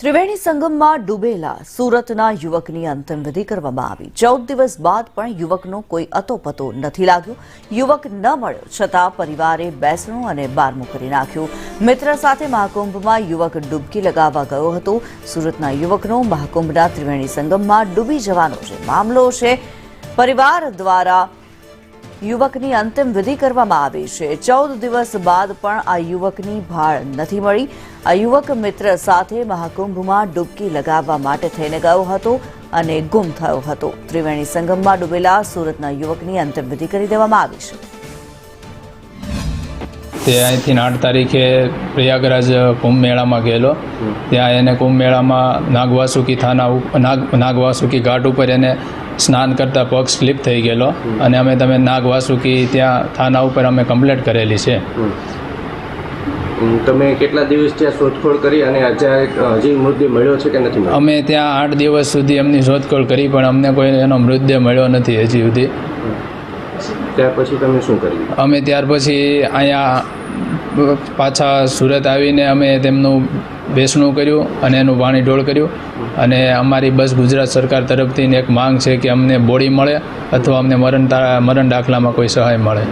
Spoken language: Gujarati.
ત્રિવેણી સંગમમાં ડૂબેલા સુરતના યુવકની અંતિમવિધિ કરવામાં આવી। 14 દિવસ બાદ પણ યુવકનો કોઈ અતોપતો નથી લાગ્યો। યુવક ન મળ્યો છતાં પરિવારે બેસણું અને બારમું કરી નાખ્યું। મિત્ર સાથે મહાકુંભમાં યુવક ડૂબકી લગાવવા ગયો હતો। સુરતના યુવકનો મહાકુંભના ત્રિવેણી સંગમમાં ડૂબી જવાનો જે મામલો છે, પરિવાર દ્વારા યુવકની અંતિમ વિધિ કરવામાં આવી છે। 14 દિવસ બાદ પણ આ યુવકની ભાળ નથી મળી। આ યુવક મિત્ર સાથે મહાકુંભમાં ડૂબકી લગાવવા માટે થઈને ગયો હતો અને ગુમ થયો હતો। ત્રિવેણી સંગમમાં ડૂબેલા સુરતના યુવકની અંતિમ વિધિ કરી દેવામાં આવી છે। તે અહીંથી 8 તારીખે પ્રયાગરાજ કુંભ મેળામાં ગયેલો। ત્યાં એને કુંભ મેળામાં નાગવાસુકી ઘાટ ઉપર એને સ્નાન કરતા પગ સ્લીપ થઈ ગયેલો અને અમે નાગવાસુકી ત્યાં થાના ઉપર અમે કમ્પ્લેન્ટ કરેલી છે। તમે કેટલા દિવસ ત્યાં શોધખોળ કરી અને હજી મૃતદેહ મળ્યો છે કે નથી મળ્યો? અમે ત્યાં 8 દિવસ સુધી એમની શોધખોળ કરી પણ અમને કોઈ એનો મૃતદેહ મળ્યો નથી હજી સુધી। ત્યાર પછી તમે શું કર્યું? અમે ત્યાર પછી અહીંયા પાછા સુરત આવીને અમે તેમનું બેસણું કર્યું અને એનું પાણી ઢોળ કર્યું અને અમારી બસ ગુજરાત સરકાર તરફથી એક માંગ છે કે અમને બોડી મળે અથવા અમને મરણ દાખલામાં કોઈ સહાય મળે।